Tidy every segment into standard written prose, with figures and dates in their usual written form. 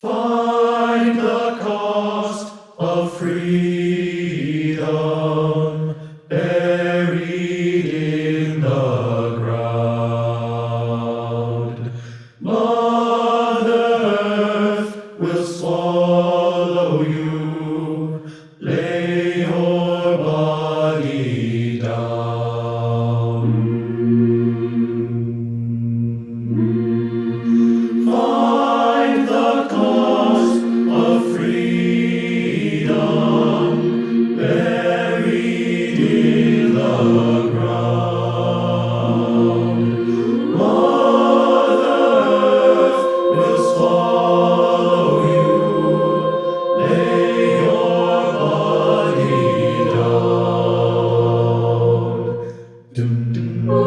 Find the cost of freedom buried in the ground. Mother Earth will swallow you. Lay your body down. Find the cost of freedom buried in the ground. Mother Earth will swallow you. Lay your body down. Dum, dum, dum,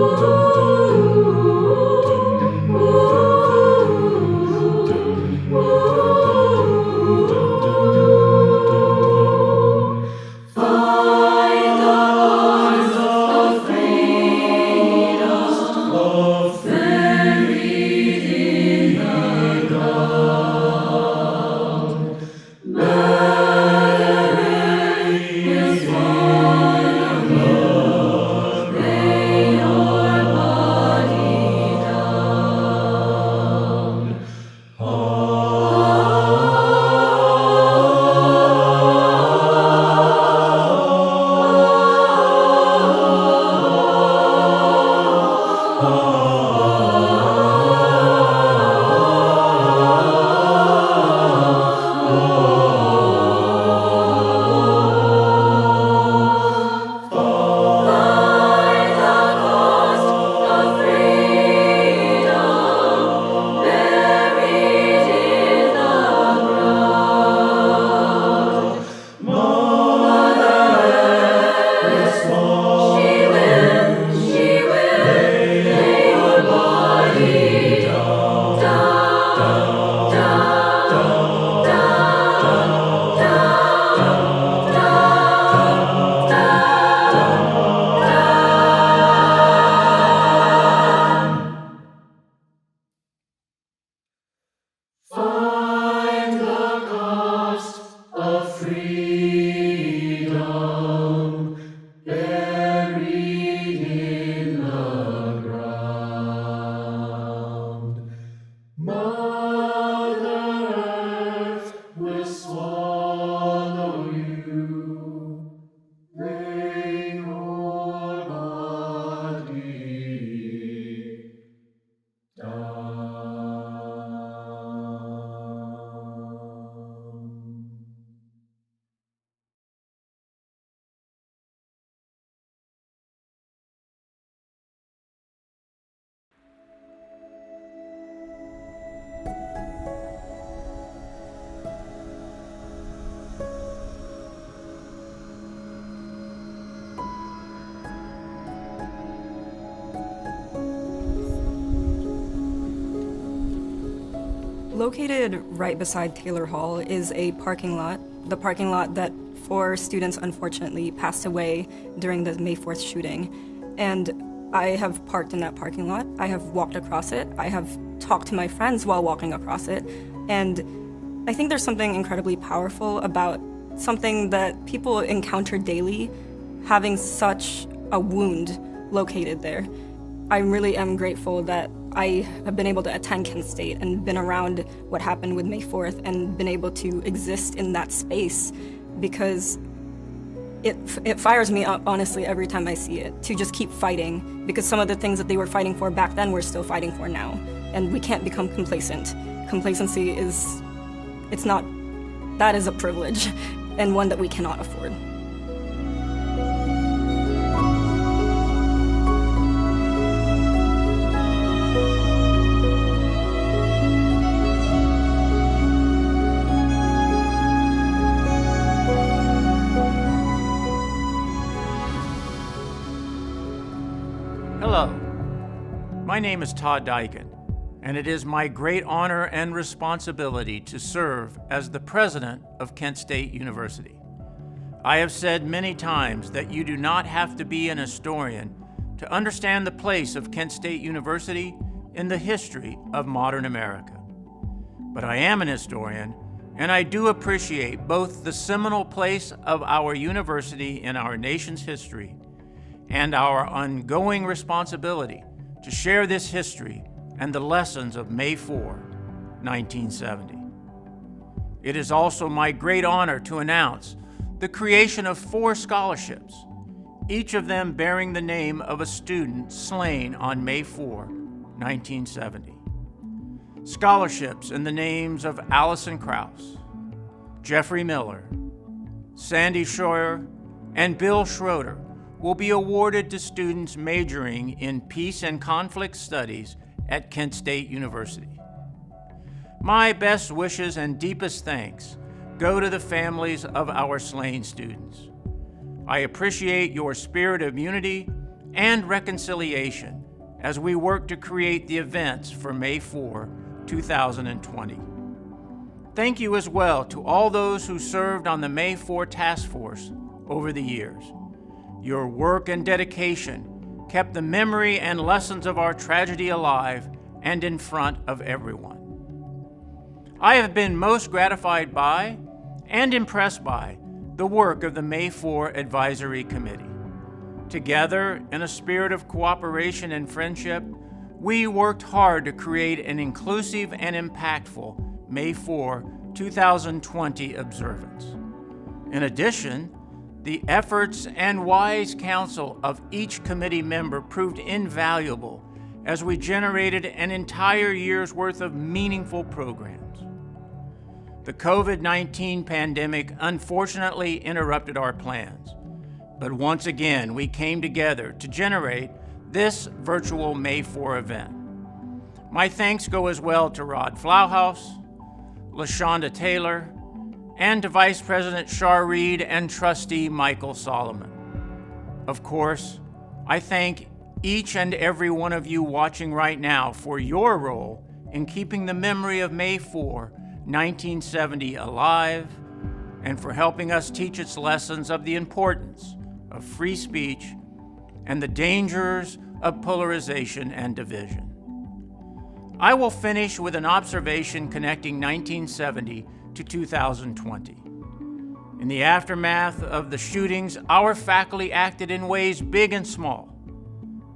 Find the cost of freedom buried in the ground. Mother Earth will swallow you. Lay your body down. Located right beside Taylor Hall is a parking lot, the parking lot that 4 students unfortunately passed away during the May 4th shooting. And I have parked in that parking lot, I have walked across it, I have talked to my friends while walking across it, and I think there's something incredibly powerful about something that people encounter daily, having such a wound located there. I really am grateful that I have been able to attend Kent State and been around what happened with May 4th and been able to exist in that space, because it fires me up, honestly, every time I see it, to just keep fighting, because some of the things that they were fighting for back then we're still fighting for now, and we can't become complacent. Complacency is that is a privilege, and one that we cannot afford. Hello, my name is Todd Dyken, and it is my great honor and responsibility to serve as the president of Kent State University. I have said many times that you do not have to be an historian to understand the place of Kent State University in the history of modern America. but I am an historian, and I do appreciate both the seminal place of our university in our nation's history and our ongoing responsibility to share this history and the lessons of May 4, 1970. It is also my great honor to announce the creation of 4 scholarships, each of them bearing the name of a student slain on May 4, 1970. Scholarships in the names of Allison Krause, Jeffrey Miller, Sandy Scheuer, and Bill Schroeder will be awarded to students majoring in Peace and Conflict Studies at Kent State University. My best wishes and deepest thanks go to the families of our slain students. I appreciate your spirit of unity and reconciliation as we work to create the events for May 4, 2020. Thank you as well to all those who served on the May 4 Task Force over the years. Your work and dedication kept the memory and lessons of our tragedy alive and in front of everyone. I have been most gratified by and impressed by the work of the May 4 Advisory Committee. Together, in a spirit of cooperation and friendship, we worked hard to create an inclusive and impactful May 4, 2020 observance. In addition, the efforts and wise counsel of each committee member proved invaluable as we generated an entire year's worth of meaningful programs. The COVID-19 pandemic unfortunately interrupted our plans, but once again we came together to generate this virtual May 4 event. My thanks go as well to Rod Flauhaus, LaShonda Taylor, and to Vice President Shar Reed and Trustee Michael Solomon. Of course, I thank each and every one of you watching right now for your role in keeping the memory of May 4, 1970 alive, and for helping us teach its lessons of the importance of free speech and the dangers of polarization and division. I will finish with an observation connecting 1970 to 2020. In the aftermath of the shootings, our faculty acted in ways big and small,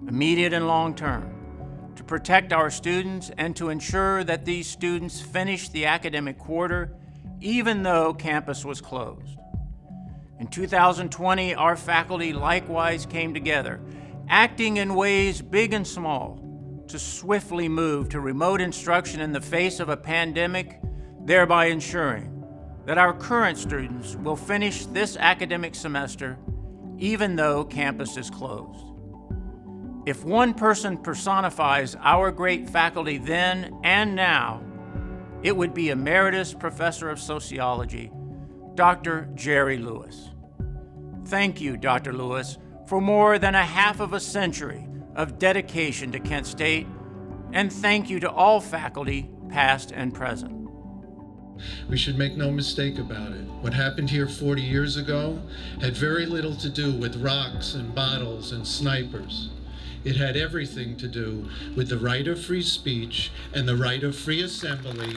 immediate and long-term, to protect our students and to ensure that these students finished the academic quarter even though campus was closed. In 2020, our faculty likewise came together, acting in ways big and small, to swiftly move to remote instruction in the face of a pandemic, thereby ensuring that our current students will finish this academic semester even though campus is closed. If one person personifies our great faculty then and now, it would be Emeritus Professor of Sociology, Dr. Jerry Lewis. Thank you, Dr. Lewis, for more than a half of a century of dedication to Kent State, and thank you to all faculty, past and present. We should make no mistake about it. What happened here 40 years ago had very little to do with rocks and bottles and snipers. It had everything to do with the right of free speech and the right of free assembly.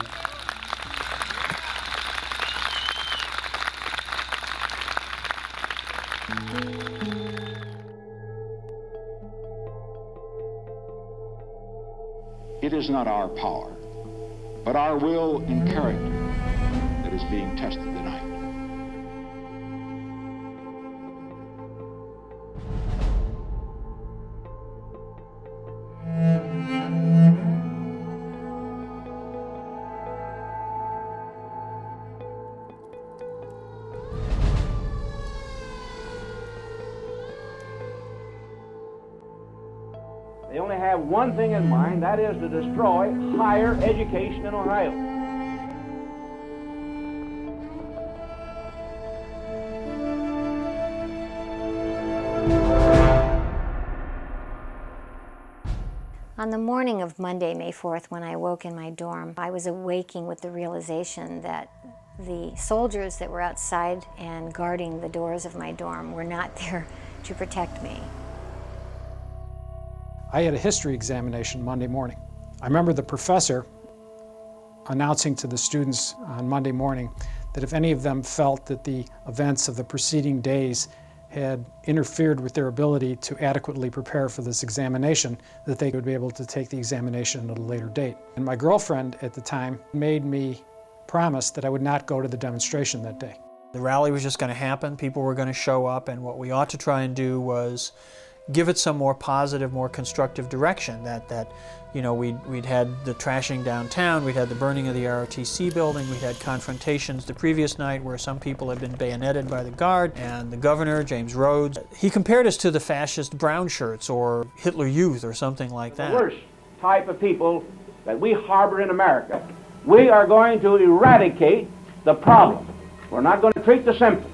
It is not our power, but our will and character that is being tested tonight. They only have one thing in mind, that is to destroy higher education in Ohio. On the morning of Monday, May 4th, when I woke in my dorm, I was awaking with the realization that the soldiers that were outside and guarding the doors of my dorm were not there to protect me. I had a history examination Monday morning. I remember the professor announcing to the students on Monday morning that if any of them felt that the events of the preceding days had interfered with their ability to adequately prepare for this examination, that they would be able to take the examination at a later date. And my girlfriend at the time made me promise that I would not go to the demonstration that day. The rally was just going to happen, people were going to show up, and what we ought to try and do was give it some more positive, more constructive direction. That you know, we'd had the trashing downtown, we'd had the burning of the ROTC building, we'd had confrontations the previous night where some people had been bayoneted by the guard, and the governor, James Rhodes, he compared us to the fascist brown shirts or Hitler Youth or something like that. The worst type of people that we harbor in America. We are going to eradicate the problem. We're not going to treat the symptom.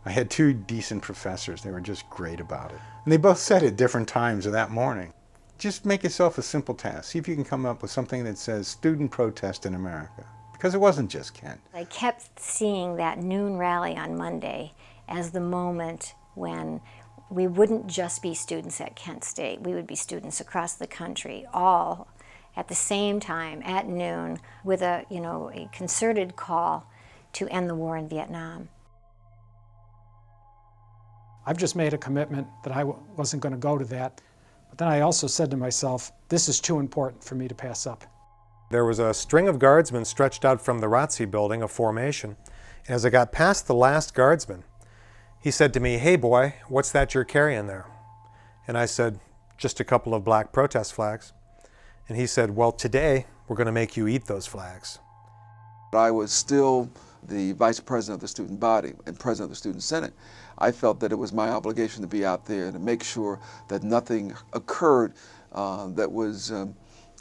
I had two decent professors. They were just great about it. And they both said at different times of that morning, just make yourself a simple task. See if you can come up with something that says student protest in America. Because it wasn't just Kent. I kept seeing that noon rally on Monday as the moment when we wouldn't just be students at Kent State. We would be students across the country, all at the same time at noon with a concerted call to end the war in Vietnam. I've just made a commitment that I wasn't going to go to that, but then I also said to myself, this is too important for me to pass up. There was a string of guardsmen stretched out from the ROTC building, a formation, and as I got past the last guardsman, he said to me, "Hey boy, what's that you're carrying there?" And I said, "Just a couple of black protest flags." And he said, "Well, today we're going to make you eat those flags." I was still the vice president of the student body and president of the student senate. I felt that it was my obligation to be out there to make sure that nothing occurred that was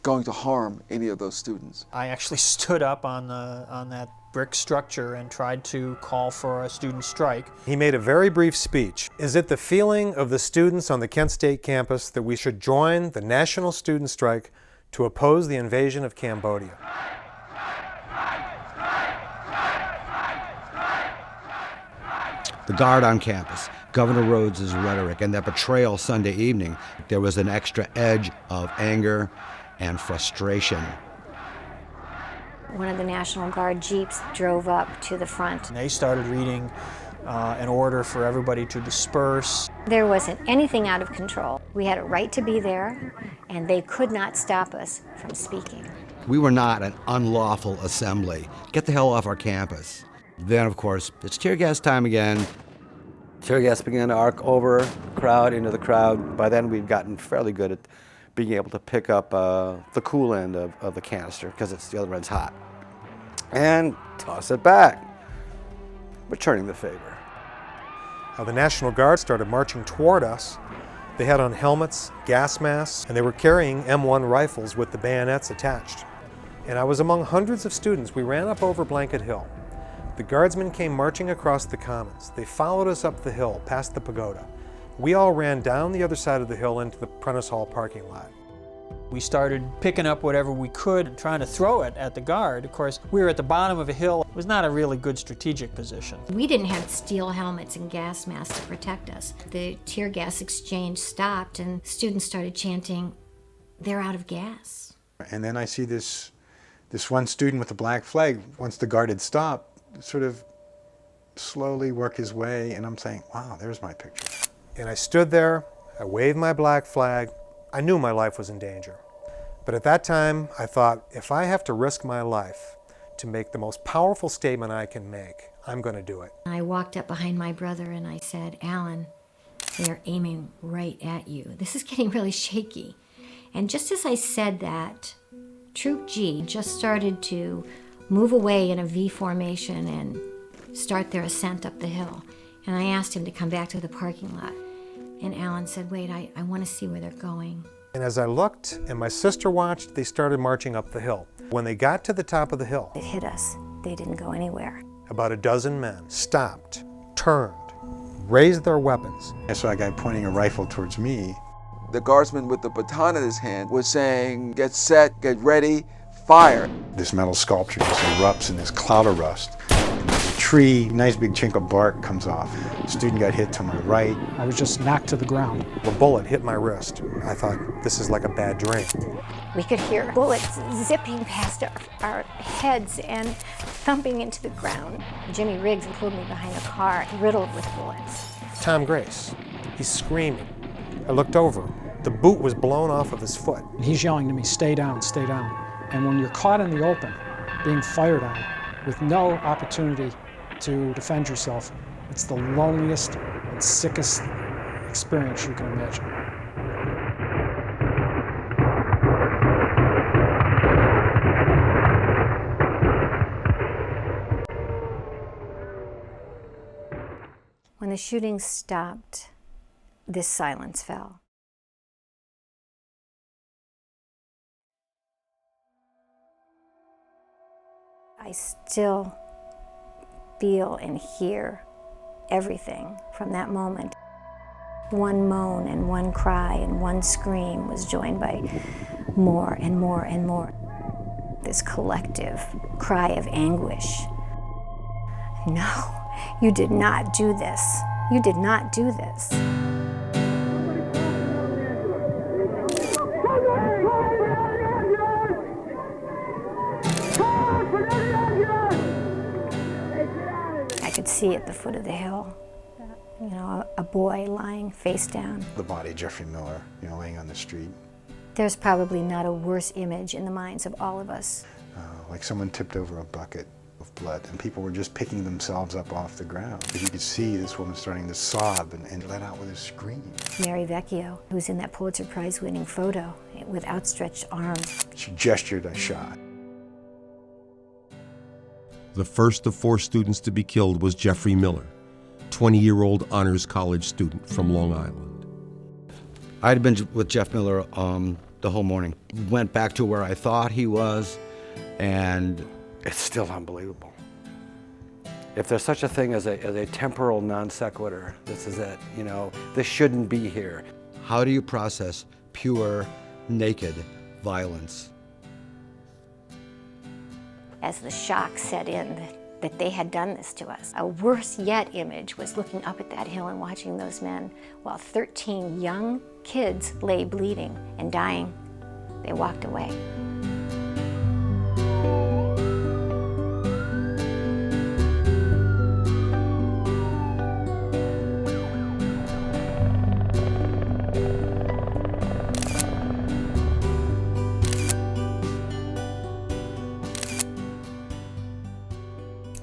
going to harm any of those students. I actually stood up on that brick structure and tried to call for a student strike. He made a very brief speech. Is it the feeling of the students on the Kent State campus that we should join the national student strike to oppose the invasion of Cambodia? The guard on campus, Governor Rhodes' rhetoric, and that betrayal Sunday evening, there was an extra edge of anger and frustration. One of the National Guard jeeps drove up to the front. And they started reading an order for everybody to disperse. There wasn't anything out of control. We had a right to be there, and they could not stop us from speaking. We were not an unlawful assembly. Get the hell off our campus. Then, of course, it's tear gas time again. Tear gas began to arc over the crowd, into the crowd. By then, we'd gotten fairly good at being able to pick up the cool end of the canister, because the other end's hot, and toss it back, returning the favor. The National Guard started marching toward us. They had on helmets, gas masks, and they were carrying M1 rifles with the bayonets attached. And I was among hundreds of students. We ran up over Blanket Hill. The guardsmen came marching across the commons. They followed us up the hill, past the pagoda. We all ran down the other side of the hill into the Prentice Hall parking lot. We started picking up whatever we could and trying to throw it at the guard. Of course, we were at the bottom of a hill. It was not a really good strategic position. We didn't have steel helmets and gas masks to protect us. The tear gas exchange stopped and students started chanting, "They're out of gas." And then I see this one student with a black flag, once the guard had stopped, sort of slowly work his way, and I'm saying, wow, there's my picture. And I stood there, I waved my black flag. I knew my life was in danger. But at that time, I thought, if I have to risk my life to make the most powerful statement I can make, I'm going to do it. I walked up behind my brother and I said, "Alan, they're aiming right at you. This is getting really shaky." And just as I said that, Troop G just started to move away in a V formation and start their ascent up the hill. And I asked him to come back to the parking lot. And Alan said, "Wait, I want to see where they're going." And as I looked and my sister watched, they started marching up the hill. When they got to the top of the hill, It hit us. They didn't go anywhere. about a dozen men stopped, turned, raised their weapons. I saw a guy pointing a rifle towards me. The guardsman with the baton in his hand was saying, "Get set, get ready, fire." This metal sculpture just erupts in this cloud of rust. And there's a tree, nice big chink of bark comes off. A student got hit to my right. I was just knocked to the ground. A bullet hit my wrist. I thought, this is like a bad dream. We could hear bullets zipping past our heads and thumping into the ground. Jimmy Riggs pulled me behind a car riddled with bullets. Tom Grace, he's screaming. I looked over. The boot was blown off of his foot. And he's yelling to me, stay down, stay down. And when you're caught in the open, being fired on, with no opportunity to defend yourself, it's the loneliest and sickest experience you can imagine. When the shooting stopped, this silence fell. I still feel and hear everything from that moment. One moan and one cry and one scream was joined by more and more and more. This collective cry of anguish. No, you did not do this. You did not do this. I could see at the foot of the hill, you know, a boy lying face down. The body of Jeffrey Miller, you know, laying on the street. There's probably not a worse image in the minds of all of us. Like someone tipped over a bucket of blood and people were just picking themselves up off the ground. But you could see this woman starting to sob and let out with a scream. Mary Vecchio, who's in that Pulitzer Prize winning photo with outstretched arms. She gestured a shot. The first of 4 students to be killed was Jeffrey Miller, 20-year-old honors college student from Long Island. I had been with Jeff Miller the whole morning. Went back to where I thought he was, and it's still unbelievable. If there's such a thing as a temporal non sequitur, this is it. You know, this shouldn't be here. How do you process pure, naked violence? As the shock set in that they had done this to us. A worse yet image was looking up at that hill and watching those men while 13 young kids lay bleeding and dying. They walked away.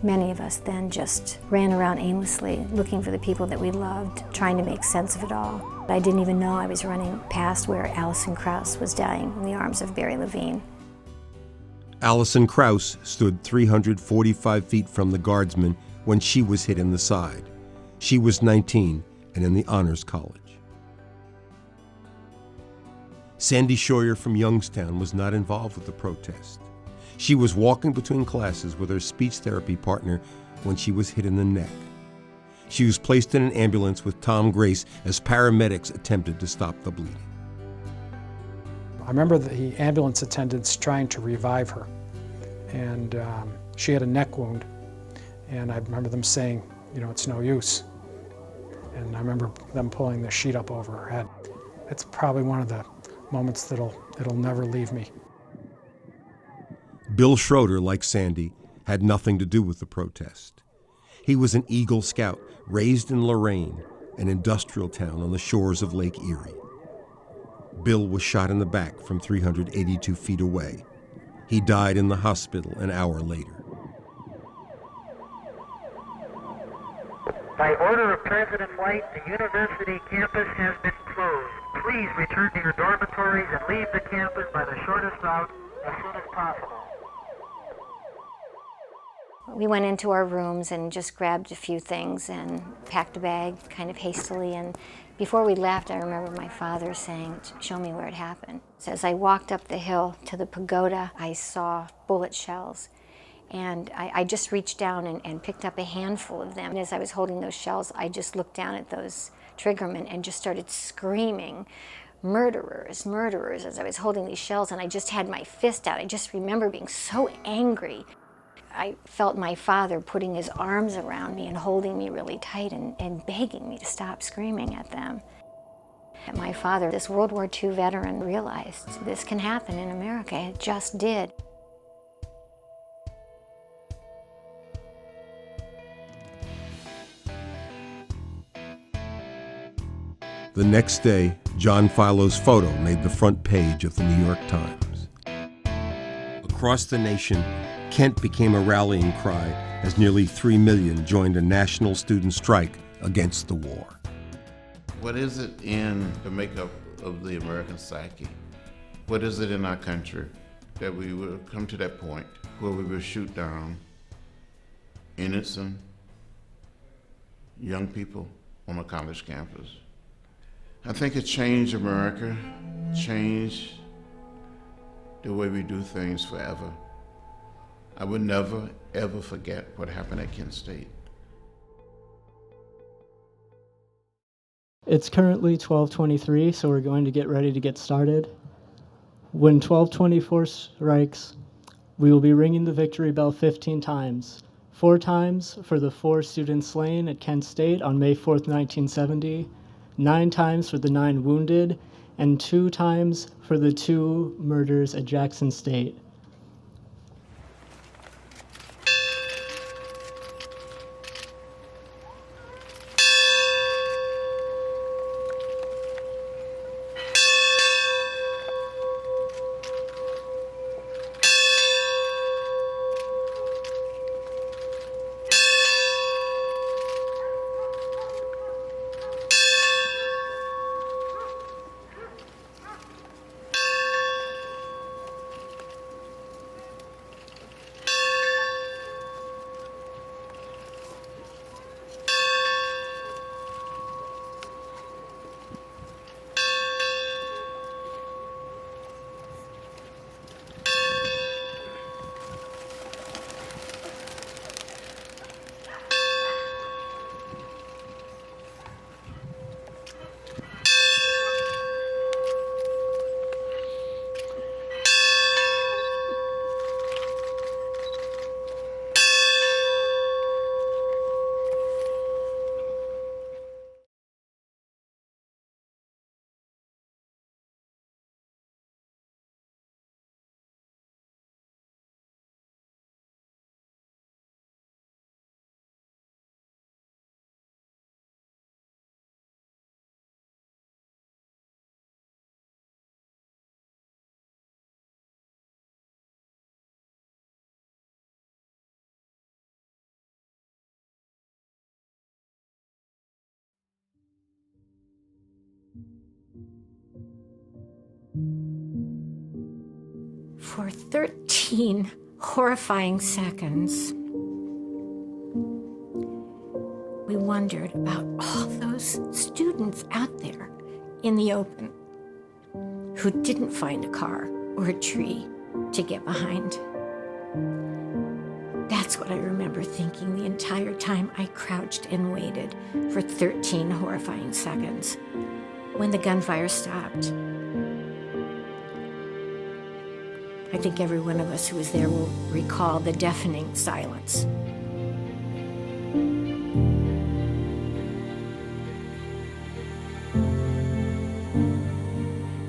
Many of us then just ran around aimlessly, looking for the people that we loved, trying to make sense of it all. I didn't even know I was running past where Allison Krauss was dying in the arms of Barry Levine. Allison Krauss stood 345 feet from the guardsman when she was hit in the side. She was 19 and in the honors college. Sandy Scheuer from Youngstown was not involved with the protest. She was walking between classes with her speech therapy partner when she was hit in the neck. She was placed in an ambulance with Tom Grace as paramedics attempted to stop the bleeding. I remember the ambulance attendants trying to revive her, and she had a neck wound, and I remember them saying, you know, it's no use. And I remember them pulling the sheet up over her head. It's probably one of the moments it'll never leave me. Bill Schroeder, like Sandy, had nothing to do with the protest. He was an Eagle Scout raised in Lorraine, an industrial town on the shores of Lake Erie. Bill was shot in the back from 382 feet away. He died in the hospital an hour later. By order of President White, the university campus has been closed. Please return to your dormitories and leave the campus by the shortest route as soon as possible. We went into our rooms and just grabbed a few things and packed a bag kind of hastily. And before we left, I remember my father saying, "Show me where it happened." So as I walked up the hill to the pagoda, I saw bullet shells. And I just reached down and picked up a handful of them. And as I was holding those shells, I just looked down at those triggermen and just started screaming, "Murderers, murderers," as I was holding these shells. And I just had my fist out. I just remember being so angry. I felt my father putting his arms around me and holding me really tight and begging me to stop screaming at them. And my father, this World War II veteran, realized this can happen in America. It just did. The next day, John Filo's photo made the front page of the New York Times. Across the nation, Kent became a rallying cry as nearly 3 million joined a national student strike against the war. What is it in the makeup of the American psyche? What is it in our country that we will come to that point where we will shoot down innocent young people on a college campus? I think it changed America, changed the way we do things forever. I would never, ever forget what happened at Kent State. It's currently 12:23, so we're going to get ready to get started. When 12:24 strikes, we will be ringing the victory bell 15 times. 4 times for the 4 students slain at Kent State on May 4th, 1970, 9 times for the 9 wounded, and 2 times for the 2 murders at Jackson State. For 13 horrifying seconds, we wondered about all those students out there in the open who didn't find a car or a tree to get behind. That's what I remember thinking the entire time I crouched and waited for 13 horrifying seconds. When the gunfire stopped, I think every one of us who was there will recall the deafening silence.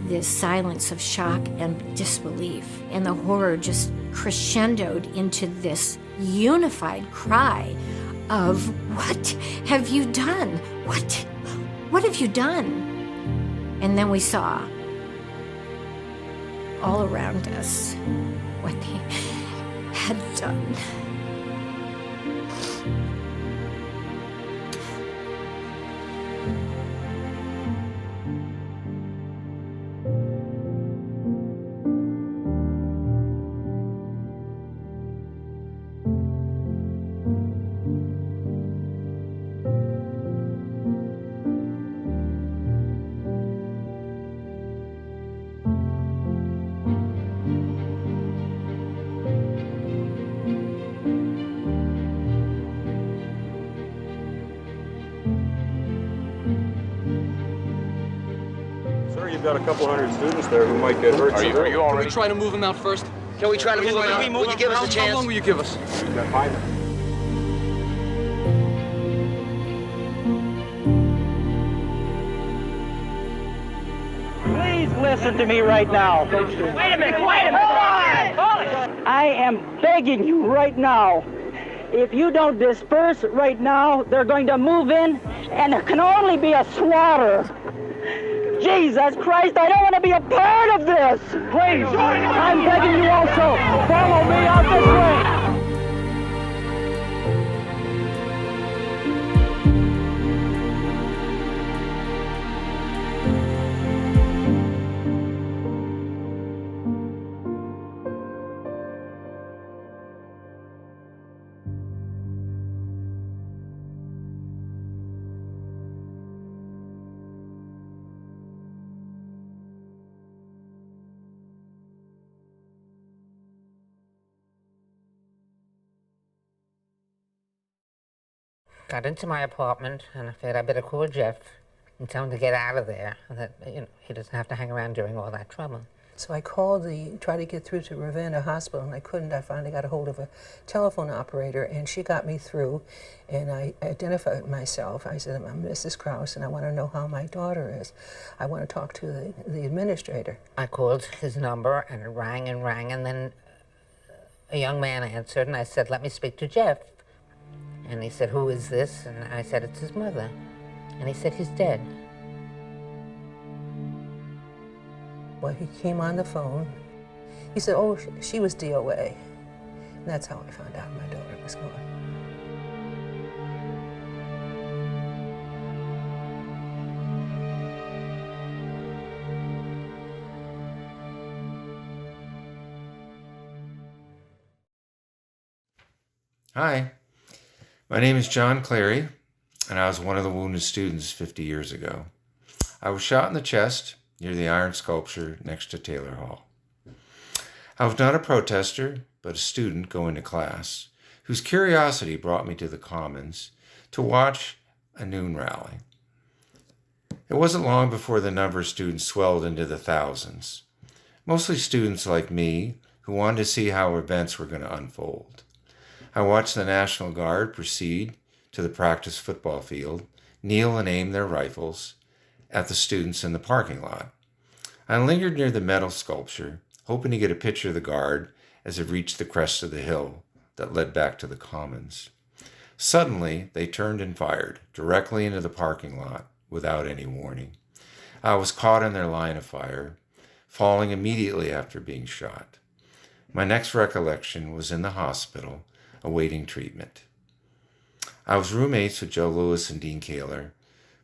This silence of shock and disbelief, and the horror just crescendoed into this unified cry of, "What have you done? What have you done?" And then we saw all around us what they had done. You've got a couple hundred students there who might get hurt. Are you all right? Can we try to move them out first? Can we try to move on? Would you give us a chance? How long will you give us? We've got 5 minutes. Please listen to me right now. Wait a minute, hold on! I am begging you right now. If you don't disperse right now, they're going to move in, and there can only be a slaughter. Jesus Christ, I don't want to be a part of this. Please, I'm begging you also. Follow me out this way. Got into my apartment, and I figured I better call Jeff and tell him to get out of there, that he doesn't have to hang around during all that trouble. So I called tried to get through to Ravenna Hospital, and I couldn't. I finally got a hold of a telephone operator, and she got me through, and I identified myself. I said, I'm Mrs. Krause, and I want to know how my daughter is. I want to talk to the administrator. I called his number, and it rang, and then a young man answered, and I said, let me speak to Jeff. And he said, who is this? And I said, it's his mother. And he said, he's dead. Well, he came on the phone. He said, oh, she was DOA. And that's how I found out my daughter was gone. Hi. My name is John Cleary, and I was one of the wounded students 50 years ago. I was shot in the chest near the iron sculpture next to Taylor Hall. I was not a protester, but a student going to class, whose curiosity brought me to the Commons to watch a noon rally. It wasn't long before the number of students swelled into the thousands, mostly students like me who wanted to see how events were going to unfold. I watched the National Guard proceed to the practice football field, kneel and aim their rifles at the students in the parking lot. I lingered near the metal sculpture, hoping to get a picture of the Guard as it reached the crest of the hill that led back to the Commons. Suddenly, they turned and fired directly into the parking lot without any warning. I was caught in their line of fire, falling immediately after being shot. My next recollection was in the hospital, awaiting treatment. I was roommates with Joe Lewis and Dean Kaler,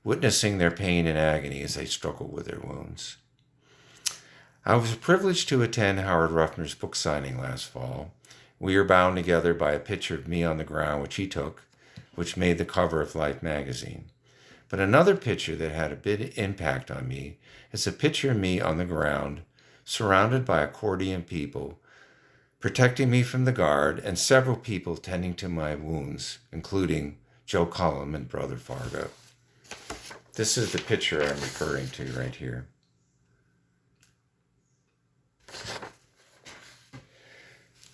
witnessing their pain and agony as they struggled with their wounds. I was privileged to attend Howard Ruffner's book signing last fall. We were bound together by a picture of me on the ground, which he took, which made the cover of Life magazine. But another picture that had a big impact on me is a picture of me on the ground, surrounded by accordion people, protecting me from the Guard, and several people tending to my wounds, including Joe Cullum and Brother Fargo. This is the picture I'm referring to right here.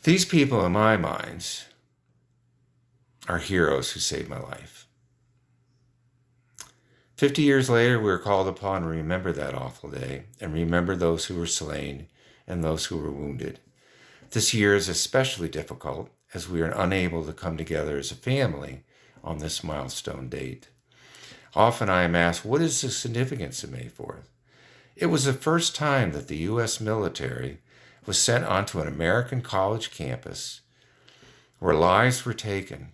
These people, in my minds, are heroes who saved my life. 50 years later, we are called upon to remember that awful day and remember those who were slain and those who were wounded. This year is especially difficult as we are unable to come together as a family on this milestone date. Often I am asked, what is the significance of May 4th? It was the first time that the U.S. military was sent onto an American college campus where lives were taken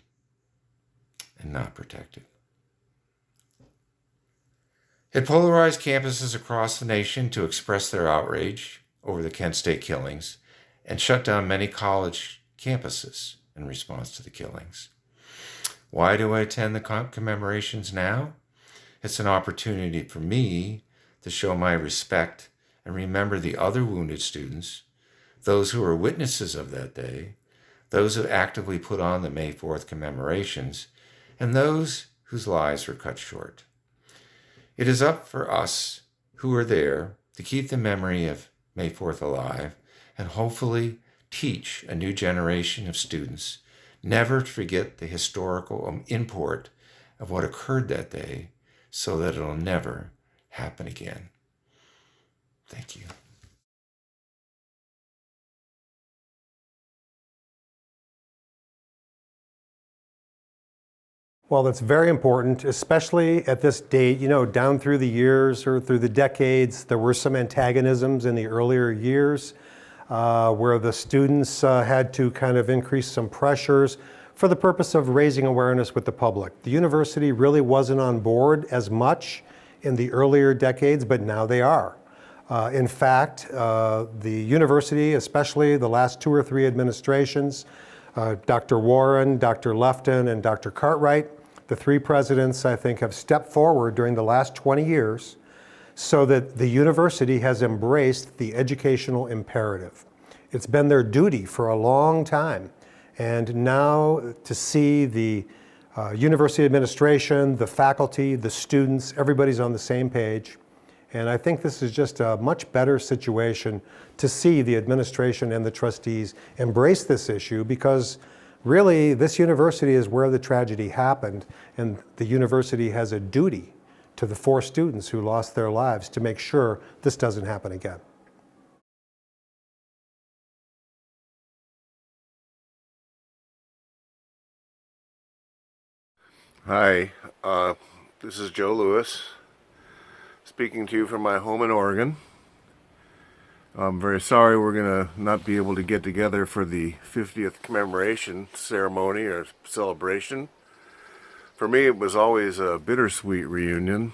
and not protected. It polarized campuses across the nation to express their outrage over the Kent State killings and shut down many college campuses in response to the killings. Why do I attend the commemorations now? It's an opportunity for me to show my respect and remember the other wounded students, those who were witnesses of that day, those who actively put on the May 4th commemorations, and those whose lives were cut short. It is up for us who are there to keep the memory of May 4th alive and hopefully teach a new generation of students never to forget the historical import of what occurred that day so that it'll never happen again. Thank you. Well, that's very important, especially at this date. You know, down through the years or through the decades, there were some antagonisms in the earlier years where the students had to kind of increase some pressures for the purpose of raising awareness with the public. The university really wasn't on board as much in the earlier decades, but now they are. In fact, the university, especially the last 2 or 3 administrations, Dr. Warren, Dr. Lefton, and Dr. Cartwright, the 3 presidents, I think, have stepped forward during the last 20 years so that the university has embraced the educational imperative. It's been their duty for a long time. And now to see the university administration, the faculty, the students, everybody's on the same page. And I think this is just a much better situation to see the administration and the trustees embrace this issue, because really this university is where the tragedy happened, and the university has a duty to the 4 students who lost their lives to make sure this doesn't happen again. Hi, this is Joe Lewis, speaking to you from my home in Oregon. I'm very sorry we're going to not be able to get together for the 50th commemoration ceremony or celebration. For me, it was always a bittersweet reunion.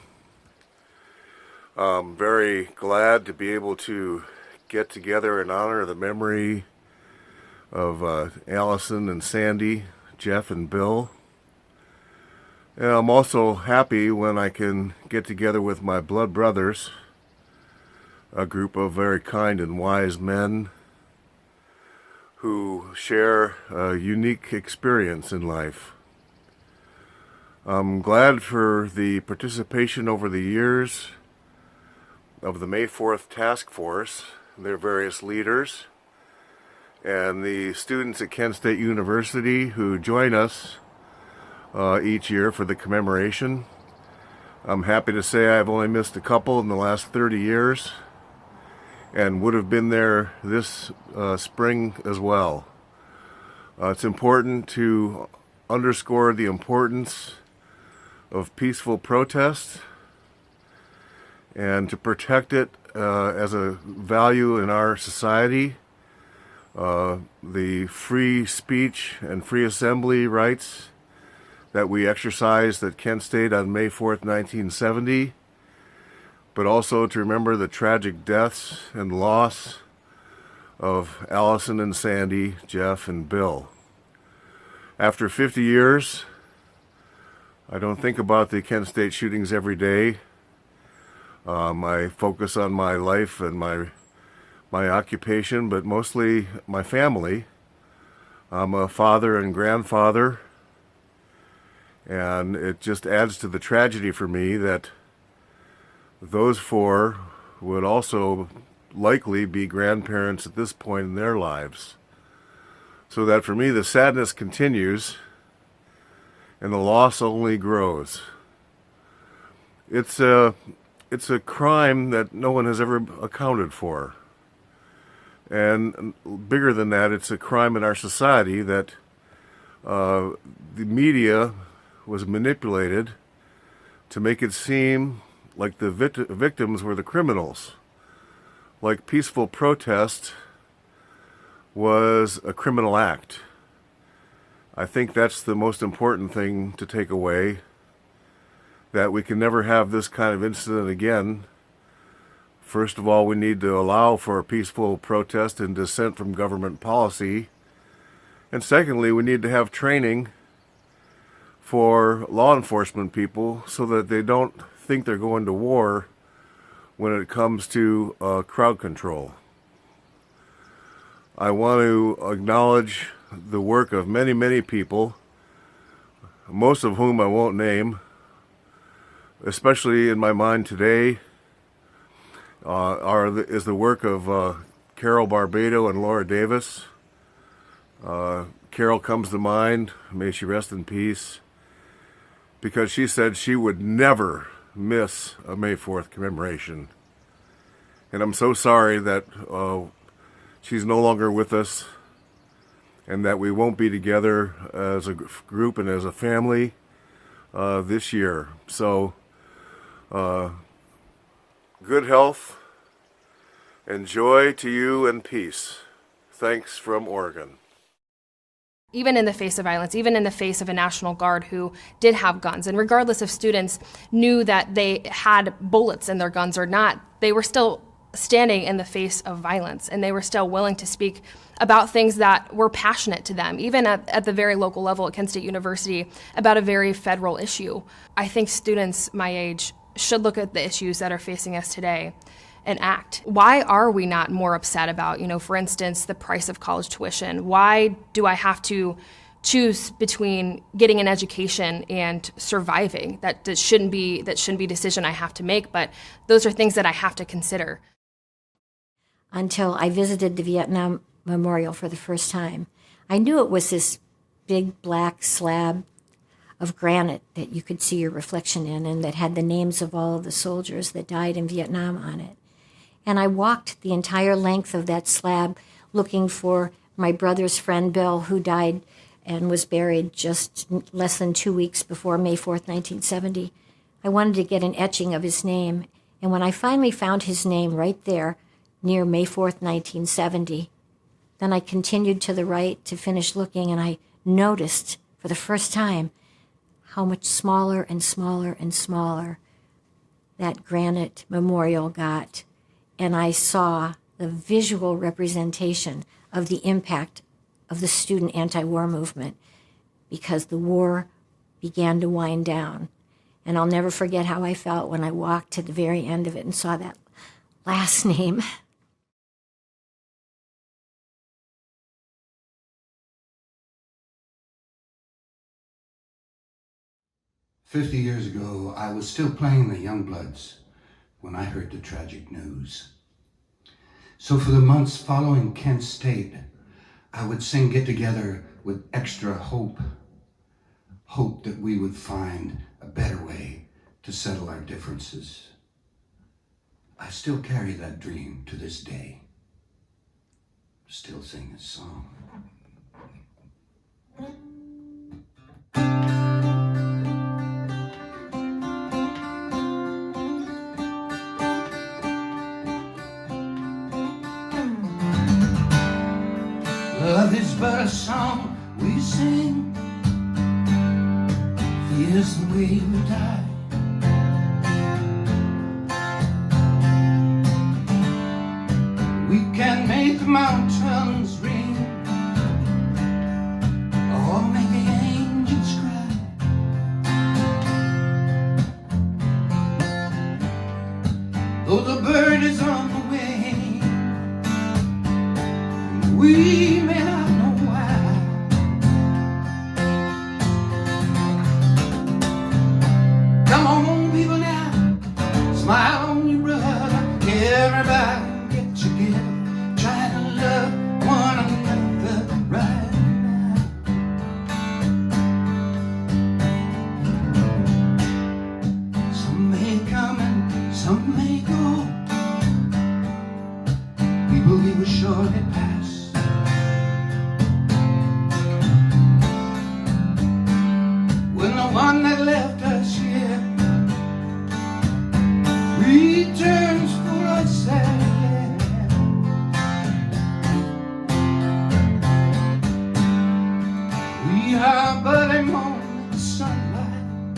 I'm very glad to be able to get together and honor the memory of Allison and Sandy, Jeff and Bill. And I'm also happy when I can get together with my blood brothers, a group of very kind and wise men who share a unique experience in life. I'm glad for the participation over the years of the May 4th Task Force, their various leaders, and the students at Kent State University who join us each year for the commemoration. I'm happy to say I've only missed a couple in the last 30 years and would have been there this spring as well. It's important to underscore the importance of peaceful protest and to protect it as a value in our society. The free speech and free assembly rights that we exercised at Kent State on May 4th, 1970, but also to remember the tragic deaths and loss of Allison and Sandy, Jeff and Bill. After 50 years, I don't think about the Kent State shootings every day. I focus on my life and my occupation, but mostly my family. I'm a father and grandfather, and it just adds to the tragedy for me that those 4 would also likely be grandparents at this point in their lives. So that for me the sadness continues and the loss only grows. It's a crime that no one has ever accounted for. And bigger than that, it's a crime in our society that the media was manipulated to make it seem like the victims were the criminals. Like peaceful protest was a criminal act. I think that's the most important thing to take away, that we can never have this kind of incident again. First of all, we need to allow for a peaceful protest and dissent from government policy. And secondly, we need to have training for law enforcement people so that they don't think they're going to war when it comes to crowd control. I want to acknowledge the work of many, many people, most of whom I won't name, especially in my mind today is the work of Carol Barbado and Laura Davis, Carol comes to mind, may she rest in peace, because she said she would never miss a May 4th commemoration. And I'm so sorry that she's no longer with us and that we won't be together as a group and as a family this year. So, good health and joy to you and peace. Thanks from Oregon. Even in the face of violence, even in the face of a National Guard who did have guns, and regardless if students knew that they had bullets in their guns or not, they were still standing in the face of violence, and they were still willing to speak about things that were passionate to them, even at the very local level at Kent State University, about a very federal issue. I think students my age should look at the issues that are facing us today and act. Why are we not more upset about, for instance, the price of college tuition? Why do I have to choose between getting an education and surviving? That shouldn't be a decision I have to make, but those are things that I have to consider. Until I visited the Vietnam Memorial for the first time, I knew it was this big black slab of granite that you could see your reflection in, and that had the names of all of the soldiers that died in Vietnam on it. And I walked the entire length of that slab looking for my brother's friend Bill, who died and was buried just less than 2 weeks before May 4th, 1970. I wanted to get an etching of his name, and when I finally found his name right there near May 4th, 1970, then I continued to the right to finish looking, and I noticed for the first time how much smaller and smaller and smaller that granite memorial got. And I saw the visual representation of the impact of the student anti-war movement, because the war began to wind down. And I'll never forget how I felt when I walked to the very end of it and saw that last name. "50 years ago, I was still playing the Youngbloods when I heard the tragic news. So for the months following Kent State, I would sing Get Together with extra hope. Hope that we would find a better way to settle our differences. I still carry that dream to this day. Still sing this song. Love is but a song we sing, fear's the way we die. We can make the mountains ring, or make the angels cry. Though the bird is on the wing, we may not know why. Come on, people now, smile on your brother. Everybody get together, try to love one another right now. Some may come and some may go. People we will surely pass. When the one that left us here returns for us sad, we are but a moment of sunlight,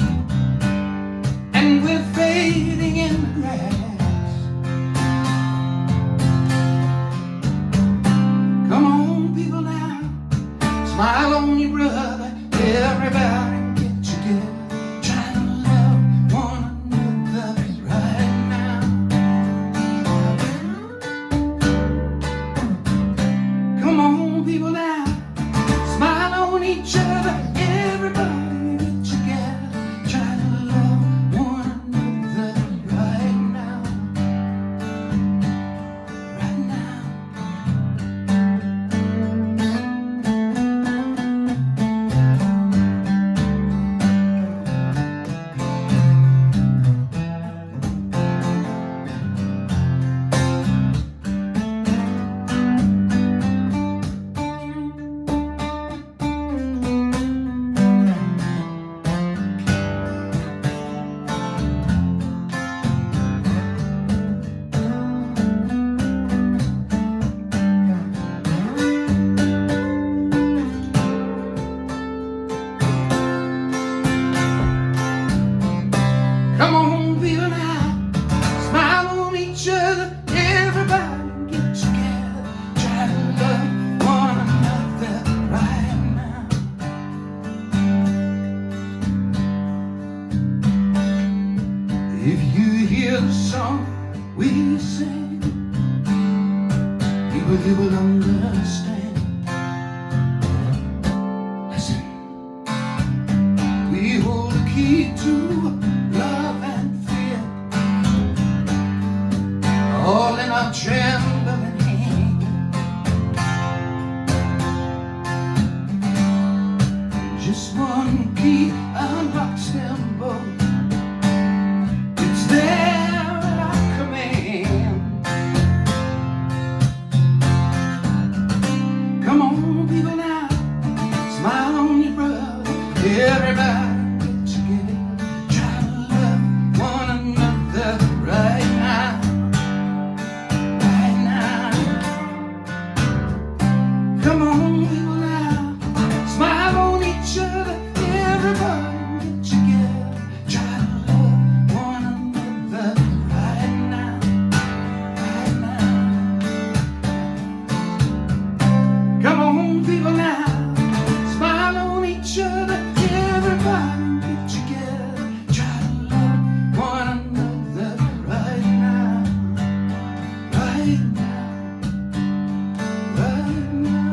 and we're fading in the grass. Come on, people now, smile on your brother. Everybody get together, try to love one another right now. Come on, people now, smile on each other. Everybody get together, try to love one another right now. Right now. Well, you will understand. Listen, we hold the key to love and fear, all in our trembling hand. Just one key unlocks them both. It's there at our command. Come on, people, now, smile on your brother. Everybody get together, try to love one another right now, right now. Come on, people, now, smile on each other. Everybody get together, try to love one another right now, right now. Come on, people, now, smile on each other. Everybody get together, try to love one another right now, right now, right now.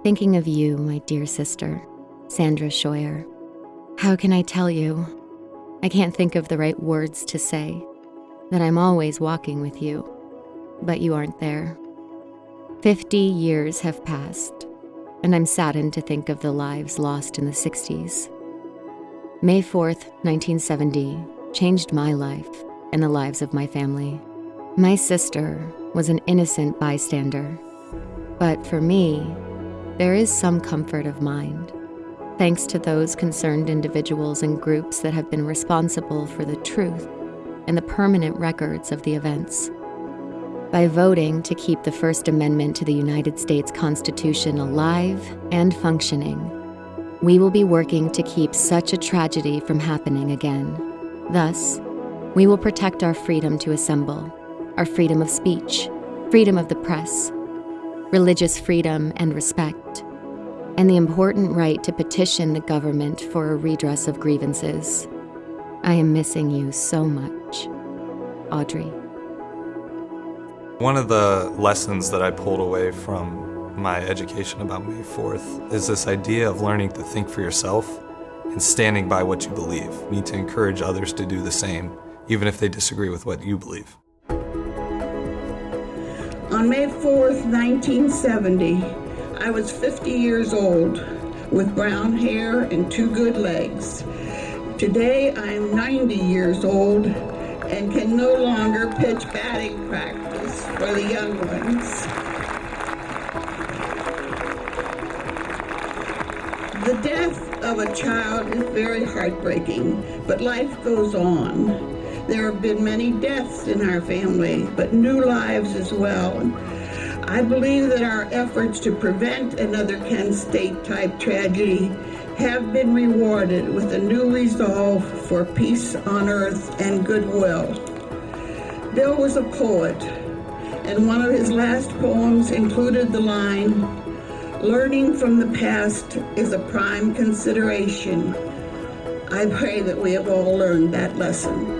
Thinking of you, my dear sister, Sandra Scheuer. How can I tell you? I can't think of the right words to say, that I'm always walking with you, but you aren't there. 50 years have passed, and I'm saddened to think of the lives lost in the 60s. May 4th, 1970, changed my life and the lives of my family. My sister was an innocent bystander, but for me, there is some comfort of mind, thanks to those concerned individuals and groups that have been responsible for the truth and the permanent records of the events. By voting to keep the First Amendment to the United States Constitution alive and functioning, we will be working to keep such a tragedy from happening again. Thus, we will protect our freedom to assemble, our freedom of speech, freedom of the press, religious freedom and respect, and the important right to petition the government for a redress of grievances. I am missing you so much. Audrey. One of the lessons that I pulled away from my education about May 4th is this idea of learning to think for yourself and standing by what you believe. You need to encourage others to do the same, even if they disagree with what you believe. On May 4th, 1970, I was 50 years old with brown hair and 2 good legs. Today, I'm 90 years old and can no longer pitch batting practice for the young ones. The death of a child is very heartbreaking, but life goes on. There have been many deaths in our family, but new lives as well. I believe that our efforts to prevent another Kent State-type tragedy have been rewarded with a new resolve for peace on earth and goodwill. Bill was a poet, and one of his last poems included the line, "Learning from the past is a prime consideration." I pray that we have all learned that lesson.